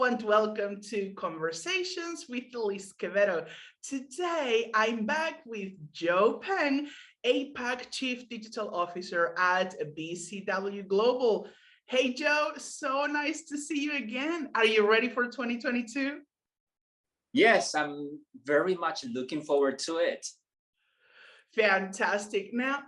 and welcome to Conversations with Elise Quevedo. Today, I'm back with Joe Peng, APAC Chief Digital Officer at BCW Global. Hey, Joe, so nice to see you again. Are you ready for 2022? Yes, I'm very much looking forward to it. Fantastic. Now,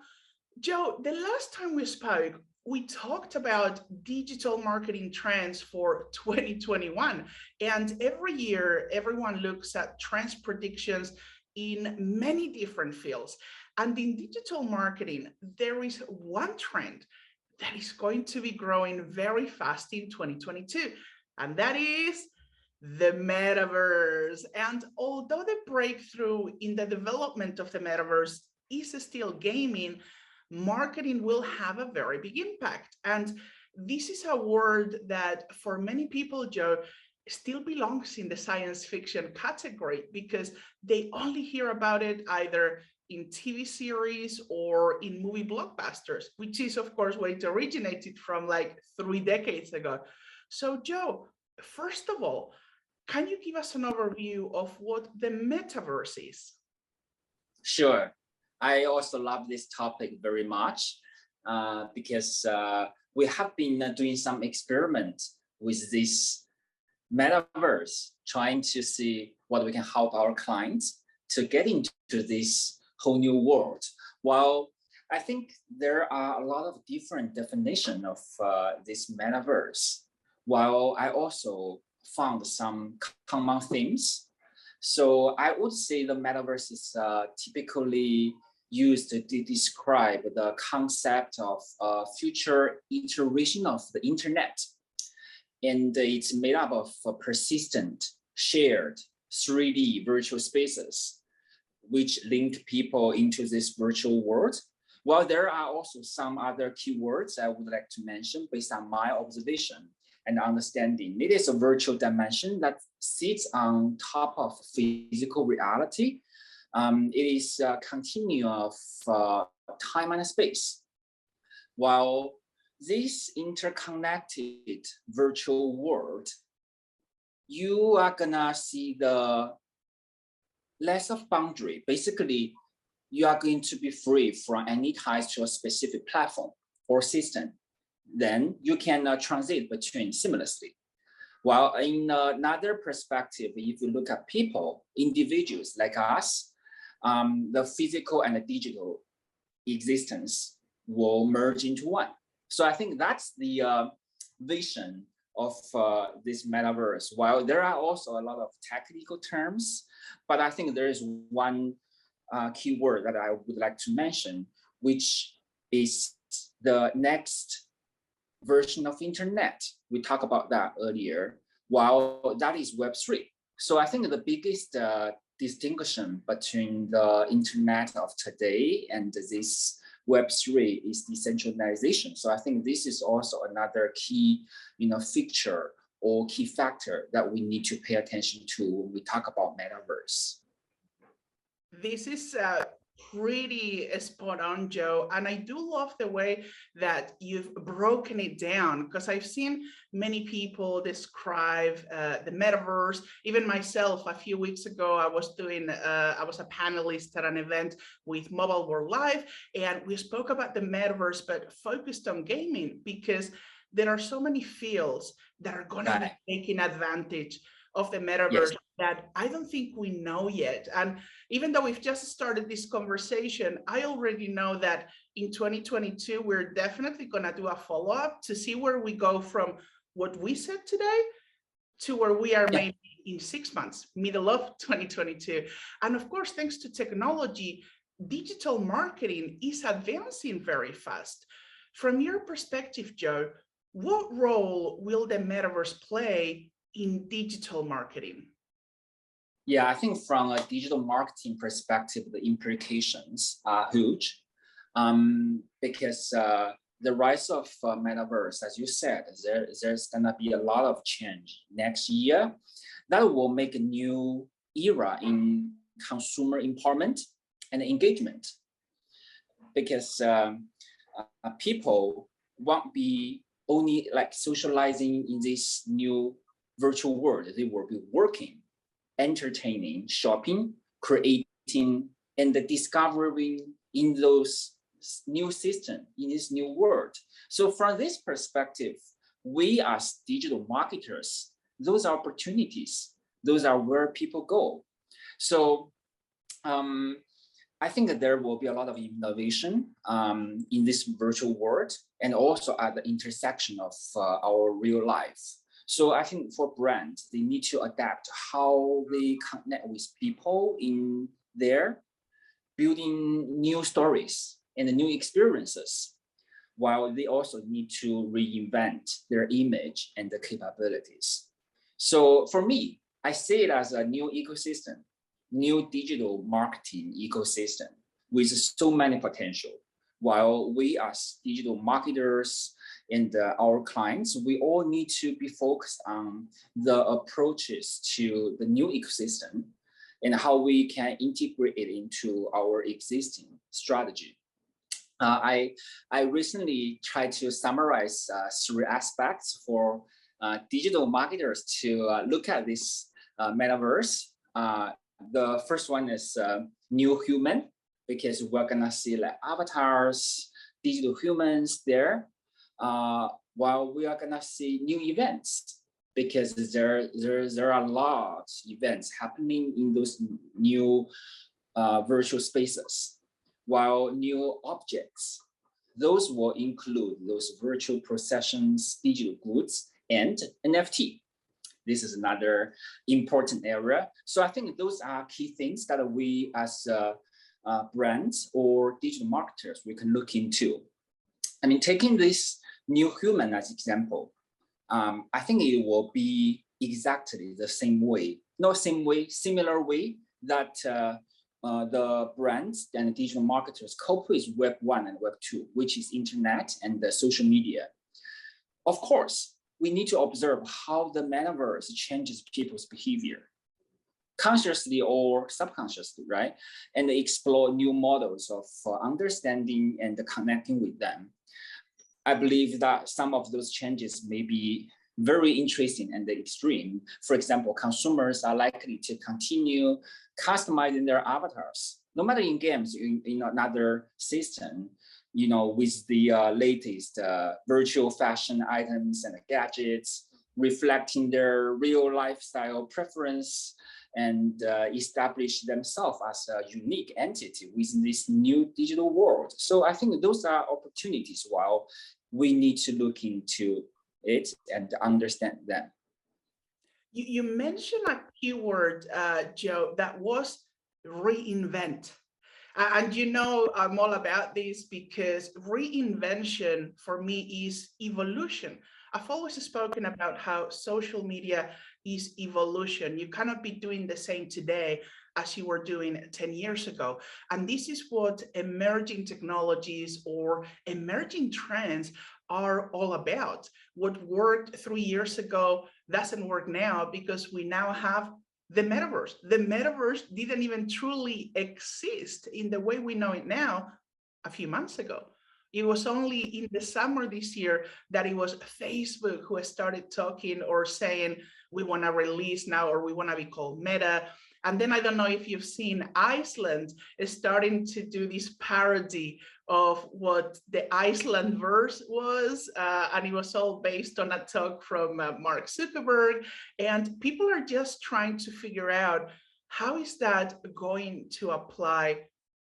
Joe, the last time we spoke, we talked about digital marketing trends for 2021. And every year, everyone looks at trends predictions in many different fields. And in digital marketing, there is one trend that is going to be growing very fast in 2022. And that is the metaverse. And although the breakthrough in the development of the metaverse is still gaming, marketing will have a very big impact. And this is a word that for many people, Joe, still belongs in the science fiction category because they only hear about it either in TV series or in movie blockbusters, which is of course where it originated from like 3 decades ago. So Joe, first of all, can you give us an overview of what the metaverse is? Sure. I also love this topic very much because we have been doing some experiment with this metaverse, trying to see what we can help our clients to get into this whole new world. While I think there are a lot of different definitions of this metaverse, while I also found some common themes. So I would say the metaverse is typically used to describe the concept of a future iteration of the internet. And it's made up of persistent, shared 3D virtual spaces, which link people into this virtual world. Well, there are also some other keywords I would like to mention based on my observation and understanding. It is a virtual dimension that sits on top of physical reality. It is a continuum of time and space. While this interconnected virtual world, you are gonna see the less of boundary. Basically, you are going to be free from any ties to a specific platform or system. Then you can transit between seamlessly. While in another perspective, if you look at people, individuals like us, the physical and the digital existence will merge into one. So I think that's the vision of this metaverse. While there are also a lot of technical terms, but I think there is one keyword that I would like to mention, which is the next version of internet. We talked about that earlier, while that is Web3. So I think the biggest distinction between the internet of today and this Web3 is decentralization. So I think this is also another key, feature or key factor that we need to pay attention to when we talk about metaverse. This is pretty spot on, Joe. And I do love the way that you've broken it down, because I've seen many people describe the metaverse. Even myself, a few weeks ago, I was a panelist at an event with Mobile World Live, and we spoke about the metaverse, but focused on gaming, because there are so many fields that are going to be taking advantage of the metaverse. Yes. That I don't think we know yet. And even though we've just started this conversation, I already know that in 2022, we're definitely going to do a follow-up to see where we go from what we said today to where we are maybe in 6 months, middle of 2022. And of course, thanks to technology, digital marketing is advancing very fast. From your perspective, Joe, what role will the metaverse play in digital marketing? Yeah, I think from a digital marketing perspective, the implications are huge because the rise of metaverse, as you said, there's gonna be a lot of change next year that will make a new era in consumer empowerment and engagement, because people won't be only like socializing in this new virtual world, they will be working, entertaining, shopping, creating, and discovering in those new system, in this new world. So from this perspective, we as digital marketers, those are opportunities, those are where people go. So I think that there will be a lot of innovation in this virtual world and also at the intersection of our real life. So I think for brands, they need to adapt how they connect with people in there, building new stories and new experiences, while they also need to reinvent their image and the capabilities. So for me, I see it as a new ecosystem, new digital marketing ecosystem with so many potential. While we as digital marketers and our clients, we all need to be focused on the approaches to the new ecosystem and how we can integrate it into our existing strategy. I recently tried to summarize 3 aspects for digital marketers to look at this metaverse. The first one is new human, because we're gonna see like avatars, digital humans there, while we are gonna see new events, because there are a lot of events happening in those new virtual spaces, while new objects, those will include those virtual processions, digital goods, and NFT. This is another important area. So I think those are key things that we as brands or digital marketers, we can look into. I mean, taking this new human as example, I think it will be exactly the same way, not same way, similar way that the brands and digital marketers cope with Web 1 and Web 2, which is internet and the social media. Of course, we need to observe how the metaverse changes people's behavior, consciously or subconsciously, right? And explore new models of understanding and connecting with them. I believe that some of those changes may be very interesting and extreme. For example, consumers are likely to continue customizing their avatars, no matter in games, in another system, you know, with the latest virtual fashion items and gadgets, reflecting their real lifestyle preference, and establish themselves as a unique entity within this new digital world. So I think those are opportunities while we need to look into it and understand them. You mentioned a keyword, Joe, that was reinvent. And you know, I'm all about this because reinvention for me is evolution. I've always spoken about how social media is evolution. You cannot be doing the same today as you were doing 10 years ago. And this is what emerging technologies or emerging trends are all about. What worked 3 years ago doesn't work now because we now have the metaverse. The metaverse didn't even truly exist in the way we know it now a few months ago. It was only in the summer this year that it was Facebook who started talking or saying, we want to release now, or we want to be called Meta. And then I don't know if you've seen Iceland is starting to do this parody of what the Iceland verse was. And it was all based on a talk from Mark Zuckerberg. And people are just trying to figure out how is that going to apply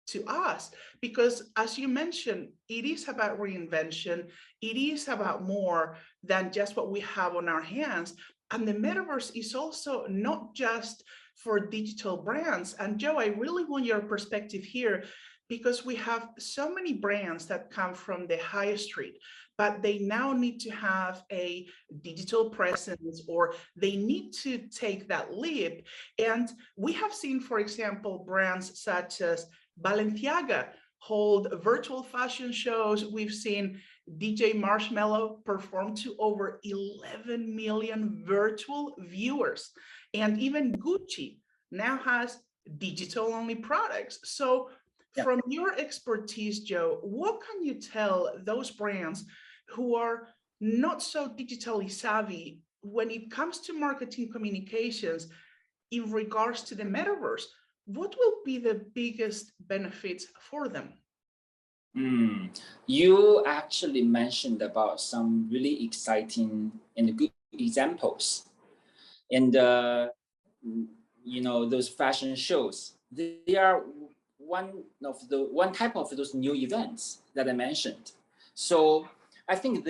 to us? Because as you mentioned, it is about reinvention. It is about more than just what we have on our hands. And the metaverse is also not just for digital brands. And Joe, I really want your perspective here, because we have so many brands that come from the high street, but they now need to have a digital presence, or they need to take that leap. And we have seen, for example, brands such as Balenciaga hold virtual fashion shows. We've seen DJ Marshmello perform to over 11 million virtual viewers. And even Gucci now has digital only products. So from your expertise, Joe, what can you tell those brands who are not so digitally savvy? when it comes to marketing communications in regards to the metaverse, what will be the biggest benefits for them? You actually mentioned about some really exciting and good examples. And those fashion shows, they are one type of those new events that I mentioned. So I think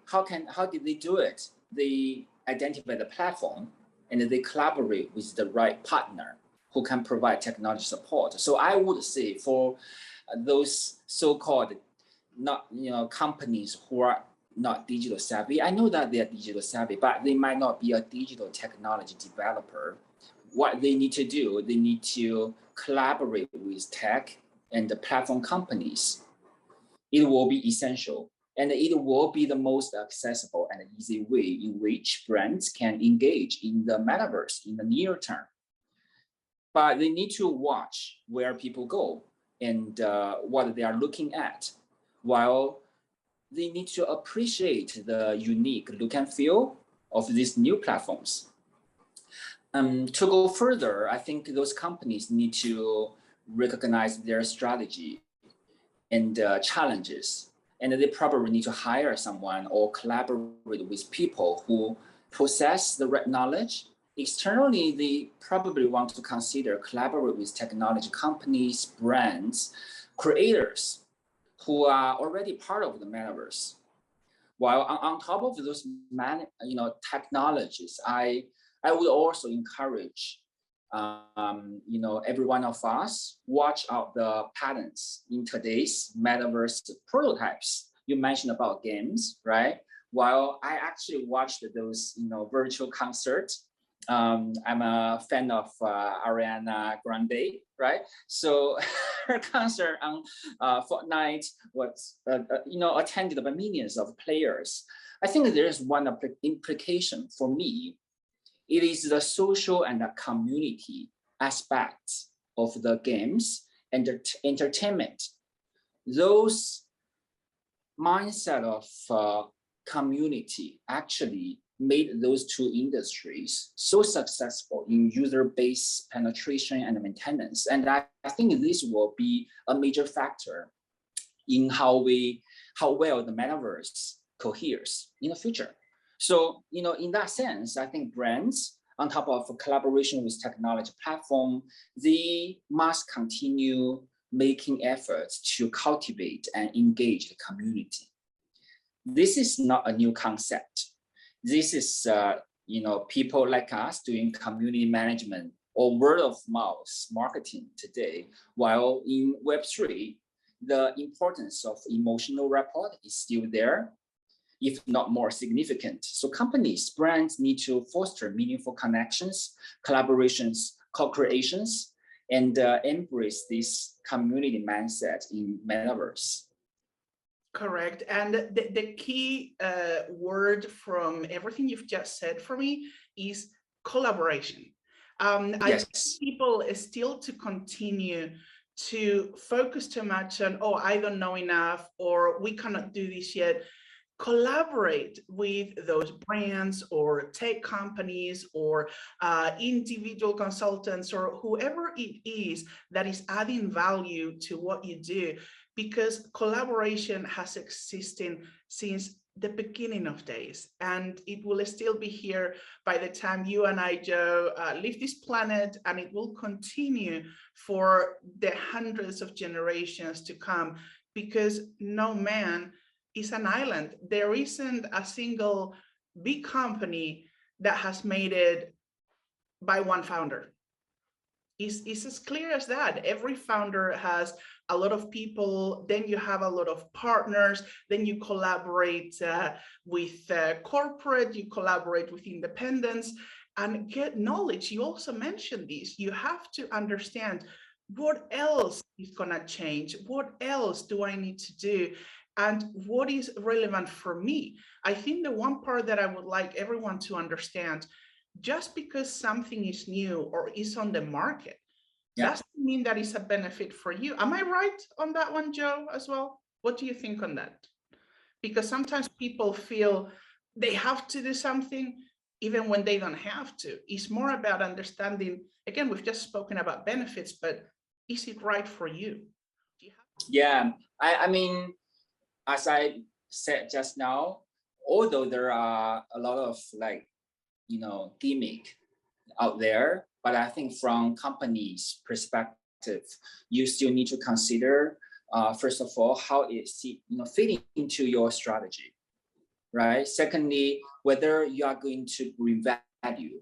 how did they do it? They identify the platform and they collaborate with the right partner who can provide technology support. So I would say for those so-called companies who are not digital savvy. I know that they are digital savvy, but they might not be a digital technology developer. What they need to do, they need to collaborate with tech and the platform companies. It will be essential, and it will be the most accessible and easy way in which brands can engage in the metaverse in the near term. But they need to watch where people go and what they are looking at, while they need to appreciate the unique look and feel of these new platforms. To go further, I think those companies need to recognize their strategy and challenges, and they probably need to hire someone or collaborate with people who possess the right knowledge. Externally, they probably want to consider collaborate with technology companies, brands, creators who are already part of the metaverse. While on top of those technologies, I would also encourage every one of us watch out the patterns in today's metaverse prototypes. You mentioned about games, right? While I actually watched those virtual concerts, I'm a fan of Ariana Grande, right? So her concert on Fortnite was, attended by millions of players. I think there is one implication for me. It is the social and the community aspects of the games and the entertainment. Those mindset of community actually made those two industries so successful in user base penetration and maintenance. And I think this will be a major factor in how well the metaverse coheres in the future. So, in that sense, I think brands, on top of collaboration with technology platform, they must continue making efforts to cultivate and engage the community. This is not a new concept. This is, people like us doing community management or word of mouth marketing today, while in Web3, the importance of emotional rapport is still there, if not more significant. So companies, brands need to foster meaningful connections, collaborations, co-creations, and embrace this community mindset in metaverse. Correct. And the key word from everything you've just said for me is collaboration. Yes. I think people still to continue to focus too much on, oh, I don't know enough, or we cannot do this yet. Collaborate with those brands or tech companies or individual consultants or whoever it is that is adding value to what you do, because collaboration has existed since the beginning of days, and it will still be here by the time you and I, Joe, leave this planet, and it will continue for the hundreds of generations to come, because no man is an island. There isn't a single big company that has made it by one founder. It's as clear as that. Every founder has a lot of people, then you have a lot of partners, then you collaborate with corporate, you collaborate with independents, and get knowledge. You also mentioned this. You have to understand what else is gonna change, what else do I need to do, and what is relevant for me. I think the one part that I would like everyone to understand, just because something is new or is on the market, doesn't mean that it's a benefit for you. Am I right on that one, Joe, as well? What do you think on that? Because sometimes people feel they have to do something, even when they don't have to. It's more about understanding, again, we've just spoken about benefits, but is it right for you? Yeah, I mean, as I said just now, although there are a lot of like, gimmick out there, but I think from companies' perspective, you still need to consider, first of all, how it fitting into your strategy, right? Secondly, whether you are going to bring value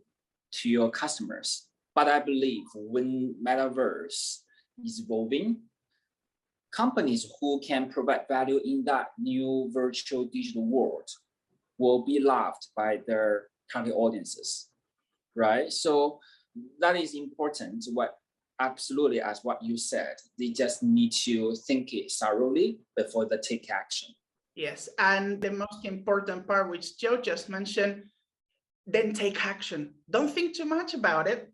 to your customers. But I believe when Metaverse is evolving, companies who can provide value in that new virtual digital world will be loved by their target audiences, right? So that is important. Absolutely, as what you said, they just need to think it thoroughly before they take action. Yes, and the most important part, which Joe just mentioned, then take action. Don't think too much about it.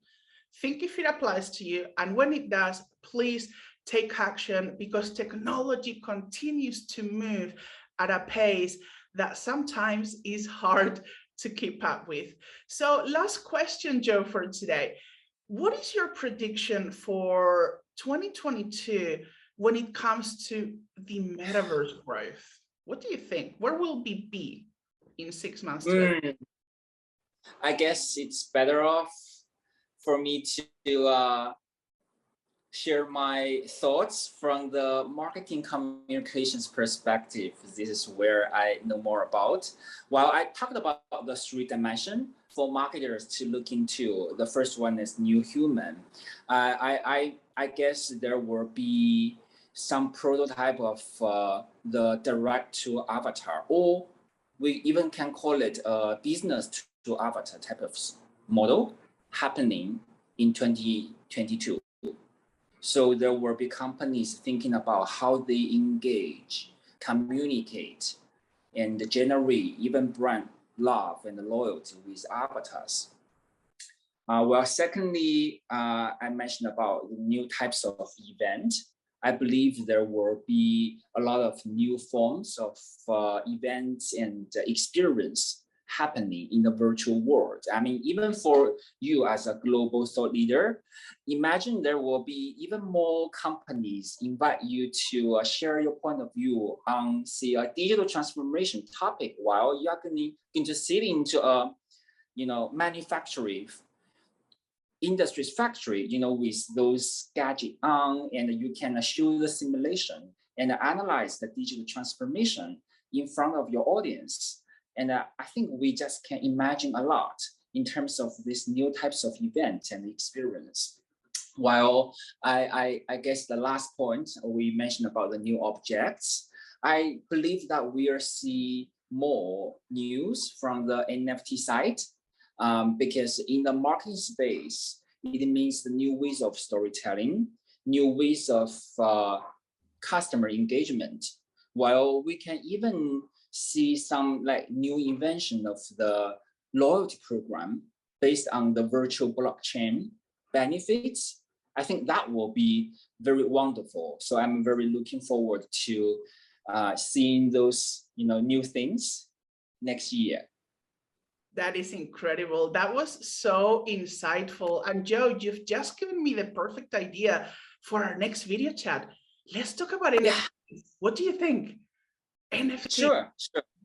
Think if it applies to you, and when it does, please take action, because technology continues to move at a pace that sometimes is hard to keep up with. So last question, Joe, for today. What is your prediction for 2022 when it comes to the metaverse growth? What do you think? Where will we be in 6 months to I guess it's better off for me to share my thoughts from the marketing communications perspective. This is where I know more about. While I talked about the 3 dimensions for marketers to look into, the first one is new human. I guess there will be some prototype of the direct to avatar, or we even can call it a business to avatar type of model happening in 2022. So there will be companies thinking about how they engage, communicate, and generate even brand love and loyalty with avatars. Well, secondly, I mentioned about new types of event. I believe there will be a lot of new forms of events and experience happening in the virtual world. I mean, even for you as a global thought leader, imagine there will be even more companies invite you to share your point of view on, say, a digital transformation topic while you're going to sit into a, manufacturing industry's factory, with those gadgets on, and you can show the simulation and analyze the digital transformation in front of your audience. And I think we just can imagine a lot in terms of these new types of events and experience. While I guess the last point we mentioned about the new objects, I believe that we are seeing more news from the NFT side, because in the marketing space, it means the new ways of storytelling, new ways of customer engagement. While we can even see some like new invention of the loyalty program based on the virtual blockchain benefits, I think that will be very wonderful. So I'm very looking forward to seeing those new things next year. That is incredible. That was so insightful. And Joe, you've just given me the perfect idea for our next video chat. Let's talk about it. Yeah. What do you think? NFT. Sure.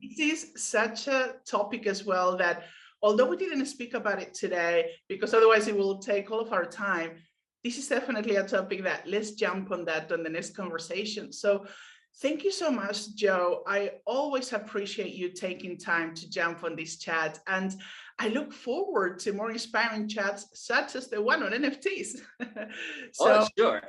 This is such a topic as well that, although we didn't speak about it today, because otherwise it will take all of our time, this is definitely a topic that let's jump on that on the next conversation. So thank you so much, Joe. I always appreciate you taking time to jump on this chat, and I look forward to more inspiring chats such as the one on NFTs. So, sure.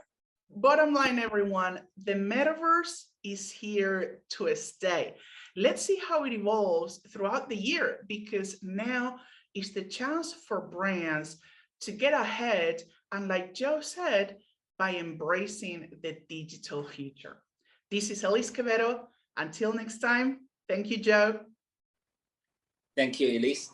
Bottom line, everyone, the metaverse is here to stay. Let's see how it evolves throughout the year, because now is the chance for brands to get ahead, and like Joe said, by embracing the digital future. This is Elise Quevedo. Until next time, thank you, Joe. Thank you, Elise.